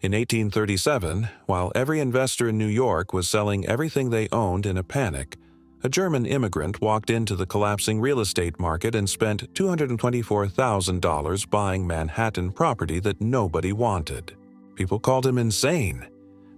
In 1837, while every investor in New York was selling everything they owned in a panic, a German immigrant walked into the collapsing real estate market and spent $224,000 buying Manhattan property that nobody wanted. People called him insane.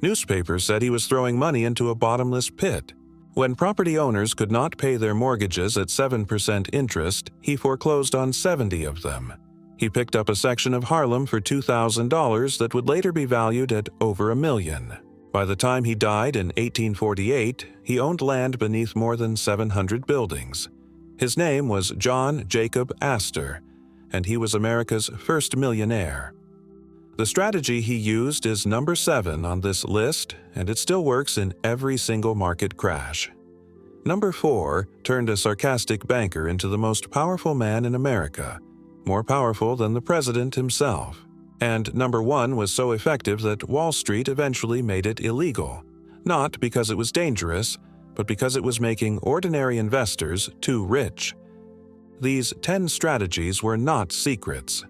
Newspapers said he was throwing money into a bottomless pit. When property owners could not pay their mortgages at 7% interest, he foreclosed on 70 of them. He picked up a section of Harlem for $2,000 that would later be valued at over $1 million. By the time he died in 1848, he owned land beneath more than 700 buildings. His name was John Jacob Astor, and he was America's first millionaire. The strategy he used is number 7 on this list, and it still works in every single market crash. Number 4 turned a sarcastic banker into the most powerful man in America, more powerful than the president himself. And number 1 was so effective that Wall Street eventually made it illegal, not because it was dangerous, but because it was making ordinary investors too rich. These 10 strategies were not secrets.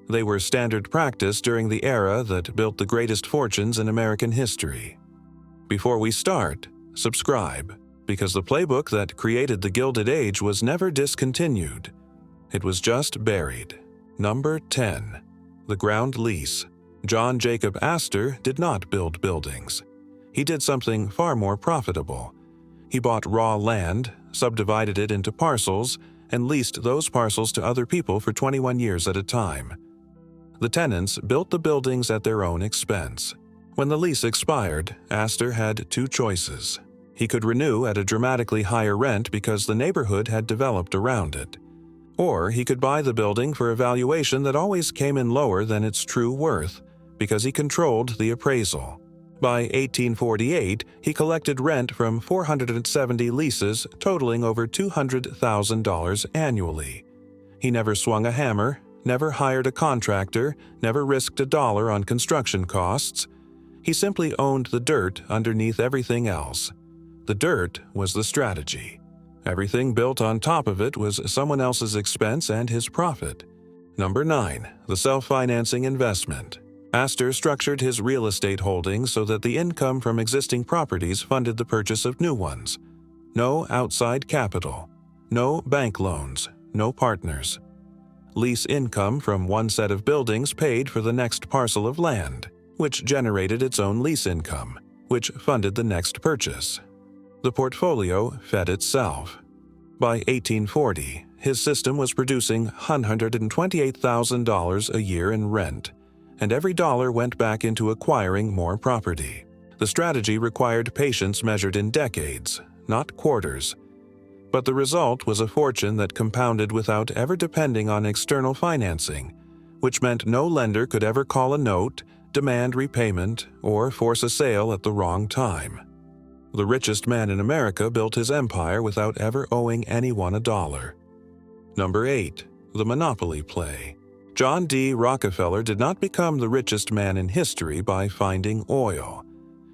They were standard practice during the era that built the greatest fortunes in American history. Before we start, subscribe, because the playbook that created the Gilded Age was never discontinued. It was just buried. Number 10. The ground lease. John Jacob Astor did not build buildings. He did something far more profitable. He bought raw land, subdivided it into parcels, and leased those parcels to other people for 21 years at a time. The tenants built the buildings at their own expense. When the lease expired, Astor had 2 choices. He could renew at a dramatically higher rent because the neighborhood had developed around it. Or he could buy the building for a valuation that always came in lower than its true worth, because he controlled the appraisal. By 1848, he collected rent from 470 leases totaling over $200,000 annually. He never swung a hammer, never hired a contractor, never risked a dollar on construction costs. He simply owned the dirt underneath everything else. The dirt was the strategy. Everything built on top of it was someone else's expense and his profit. Number 9. The self-financing investment. Astor structured his real estate holdings so that the income from existing properties funded the purchase of new ones. No outside capital. No bank loans. No partners. Lease income from one set of buildings paid for the next parcel of land, which generated its own lease income, which funded the next purchase. The portfolio fed itself. By 1840, his system was producing $128,000 a year in rent, and every dollar went back into acquiring more property. The strategy required patience measured in decades, not quarters. But the result was a fortune that compounded without ever depending on external financing, which meant no lender could ever call a note, demand repayment, or force a sale at the wrong time. The richest man in America built his empire without ever owing anyone a dollar. Number 8. The monopoly play. John D. Rockefeller did not become the richest man in history by finding oil.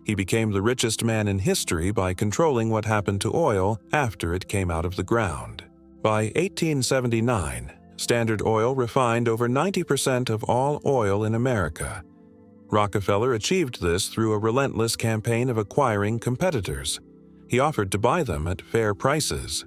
He became the richest man in history by controlling what happened to oil after it came out of the ground. By 1879, Standard Oil refined over 90% of all oil in America. Rockefeller achieved this through a relentless campaign of acquiring competitors. He offered to buy them at fair prices.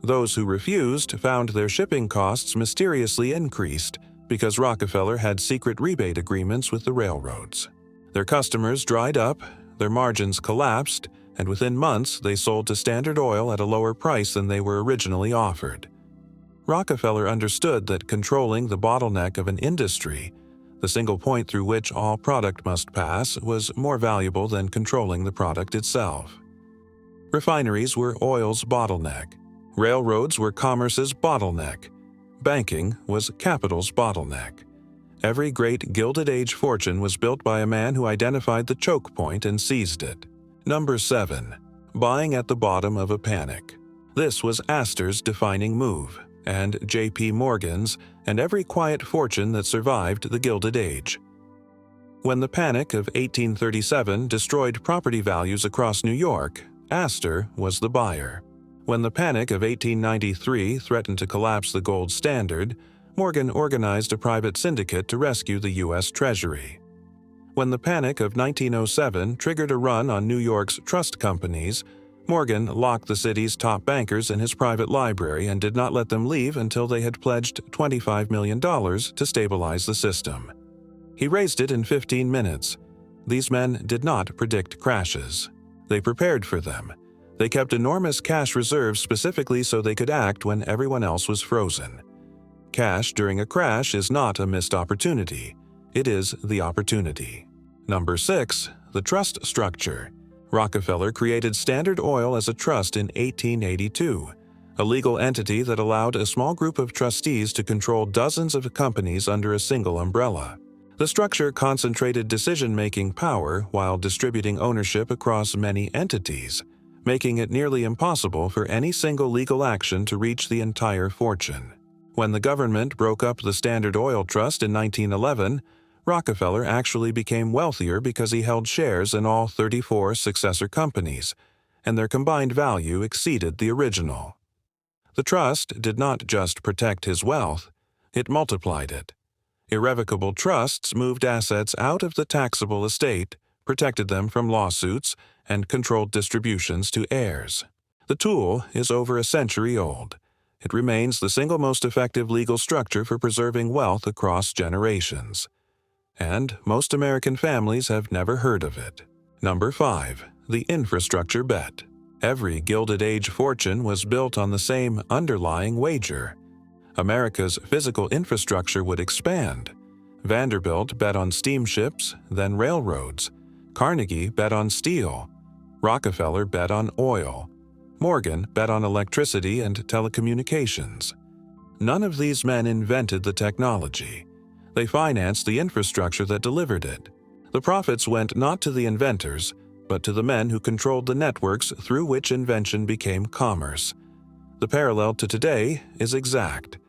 Those who refused found their shipping costs mysteriously increased because Rockefeller had secret rebate agreements with the railroads. Their customers dried up, their margins collapsed, and within months they sold to Standard Oil at a lower price than they were originally offered. Rockefeller understood that controlling the bottleneck of an industry, the single point through which all product must pass, was more valuable than controlling the product itself. Refineries were oil's bottleneck. Railroads were commerce's bottleneck. Banking was capital's bottleneck. Every great Gilded Age fortune was built by a man who identified the choke point and seized it. Number 7. Buying at the bottom of a panic. This was Astor's defining move, and J.P. Morgan's, and every quiet fortune that survived the Gilded Age. When the Panic of 1837 destroyed property values across New York, Astor was the buyer. When the Panic of 1893 threatened to collapse the gold standard, Morgan organized a private syndicate to rescue the U.S. Treasury. When the panic of 1907 triggered a run on New York's trust companies, Morgan locked the city's top bankers in his private library and did not let them leave until they had pledged $25 million to stabilize the system. He raised it in 15 minutes. These men did not predict crashes. They prepared for them. They kept enormous cash reserves specifically so they could act when everyone else was frozen. Cash during a crash is not a missed opportunity. It is the opportunity. Number 6. The trust structure. Rockefeller created Standard Oil as a trust in 1882, a legal entity that allowed a small group of trustees to control dozens of companies under a single umbrella. The structure concentrated decision-making power while distributing ownership across many entities, making it nearly impossible for any single legal action to reach the entire fortune. When the government broke up the Standard Oil Trust in 1911, Rockefeller actually became wealthier because he held shares in all 34 successor companies, and their combined value exceeded the original. The trust did not just protect his wealth, it multiplied it. Irrevocable trusts moved assets out of the taxable estate, protected them from lawsuits, and controlled distributions to heirs. The tool is over a century old. It remains the single most effective legal structure for preserving wealth across generations. And most American families have never heard of it. Number 5. The infrastructure bet. Every Gilded Age fortune was built on the same underlying wager. America's physical infrastructure would expand. Vanderbilt bet on steamships, then railroads. Carnegie bet on steel. Rockefeller bet on oil. Morgan bet on electricity and telecommunications. None of these men invented the technology. They financed the infrastructure that delivered it. The profits went not to the inventors, but to the men who controlled the networks through which invention became commerce. The parallel to today is exact.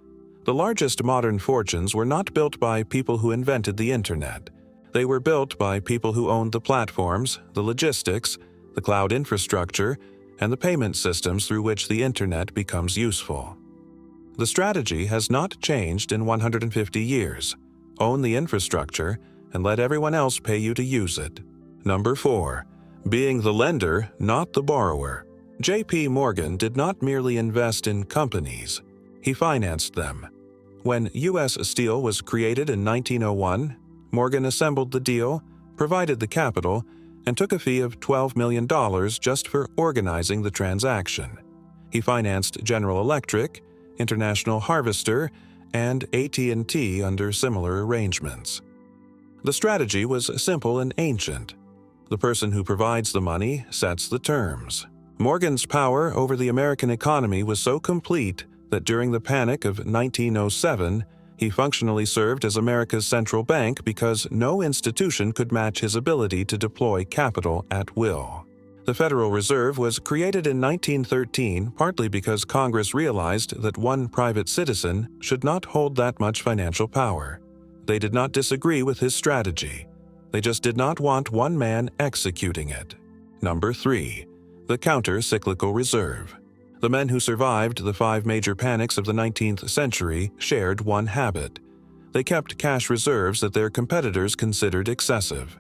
The largest modern fortunes were not built by people who invented the internet. They were built by people who owned the platforms, the logistics, the cloud infrastructure, and the payment systems through which the internet becomes useful. The strategy has not changed in 150 years. Own the infrastructure and let everyone else pay you to use it. Number 4. Being the lender, not the borrower. J.P. Morgan did not merely invest in companies. He financed them. When U.S. Steel was created in 1901, Morgan assembled the deal, provided the capital, and took a fee of $12 million just for organizing the transaction. He financed General Electric, International Harvester, and AT&T under similar arrangements. The strategy was simple and ancient. The person who provides the money sets the terms. Morgan's power over the American economy was so complete that during the panic of 1907, he functionally served as America's central bank because no institution could match his ability to deploy capital at will. The Federal Reserve was created in 1913 partly because Congress realized that one private citizen should not hold that much financial power. They did not disagree with his strategy. They just did not want one man executing it. Number 3. The counter-cyclical reserve. The men who survived the 5 major panics of the 19th century shared one habit. They kept cash reserves that their competitors considered excessive.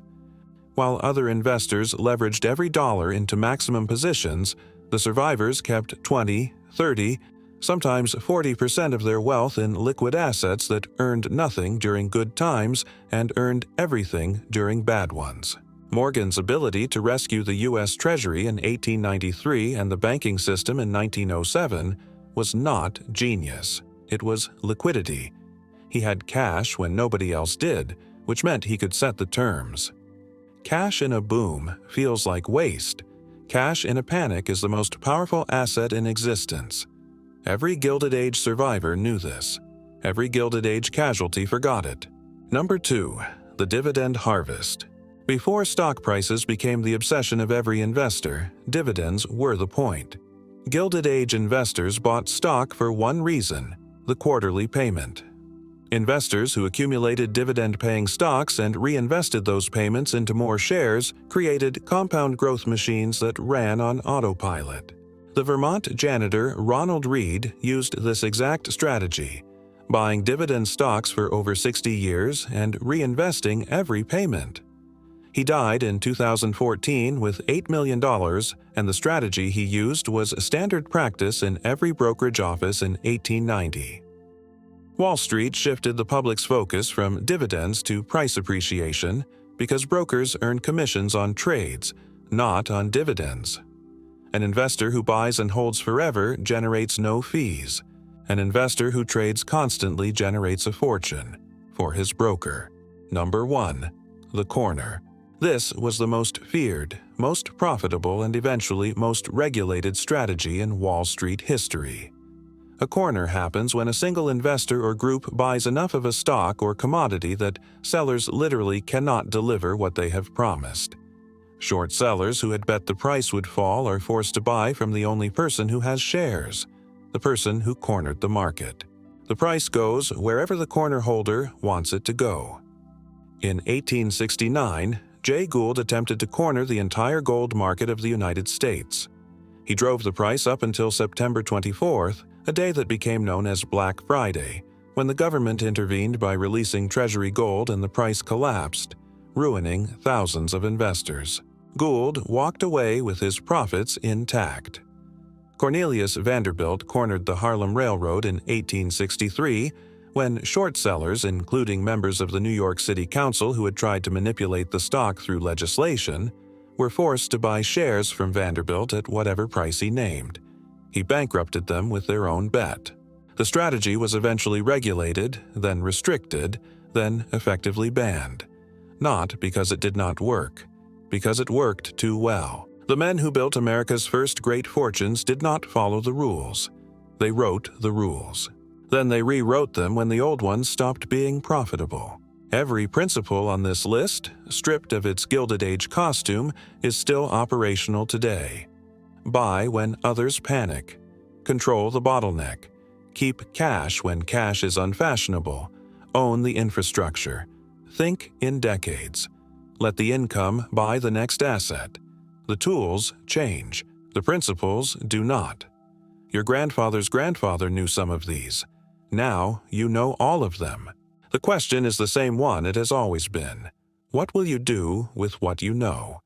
While other investors leveraged every dollar into maximum positions, the survivors kept 20, 30, sometimes 40% of their wealth in liquid assets that earned nothing during good times and earned everything during bad ones. Morgan's ability to rescue the U.S. Treasury in 1893 and the banking system in 1907 was not genius. It was liquidity. He had cash when nobody else did, which meant he could set the terms. Cash in a boom feels like waste. Cash in a panic is the most powerful asset in existence. Every Gilded Age survivor knew this. Every Gilded Age casualty forgot it. Number 2. The dividend harvest. Before stock prices became the obsession of every investor, dividends were the point. Gilded Age investors bought stock for one reason: the quarterly payment. Investors who accumulated dividend-paying stocks and reinvested those payments into more shares created compound growth machines that ran on autopilot. The Vermont janitor Ronald Read used this exact strategy, buying dividend stocks for over 60 years and reinvesting every payment. He died in 2014 with $8 million, and the strategy he used was standard practice in every brokerage office in 1890. Wall Street shifted the public's focus from dividends to price appreciation because brokers earn commissions on trades, not on dividends. An investor who buys and holds forever generates no fees. An investor who trades constantly generates a fortune for his broker. Number 1. The corner. This was the most feared, most profitable, and eventually most regulated strategy in Wall Street history. A corner happens when a single investor or group buys enough of a stock or commodity that sellers literally cannot deliver what they have promised. Short sellers who had bet the price would fall are forced to buy from the only person who has shares, the person who cornered the market. The price goes wherever the corner holder wants it to go. In 1869, Jay Gould attempted to corner the entire gold market of the United States. He drove the price up until September 24th, a day that became known as Black Friday, when the government intervened by releasing Treasury gold and the price collapsed, ruining thousands of investors. Gould walked away with his profits intact. Cornelius Vanderbilt cornered the Harlem Railroad in 1863, when short sellers, including members of the New York City Council who had tried to manipulate the stock through legislation, were forced to buy shares from Vanderbilt at whatever price he named. He bankrupted them with their own bet. The strategy was eventually regulated, then restricted, then effectively banned. Not because it did not work, because it worked too well. The men who built America's first great fortunes did not follow the rules. They wrote the rules. Then they rewrote them when the old ones stopped being profitable. Every principle on this list, stripped of its Gilded Age costume, is still operational today. Buy when others panic. Control the bottleneck. Keep cash when cash is unfashionable. Own the infrastructure. Think in decades. Let the income buy the next asset. The tools change. The principles do not. Your grandfather's grandfather knew some of these. Now you know all of them. The question is the same one it has always been. What will you do with what you know?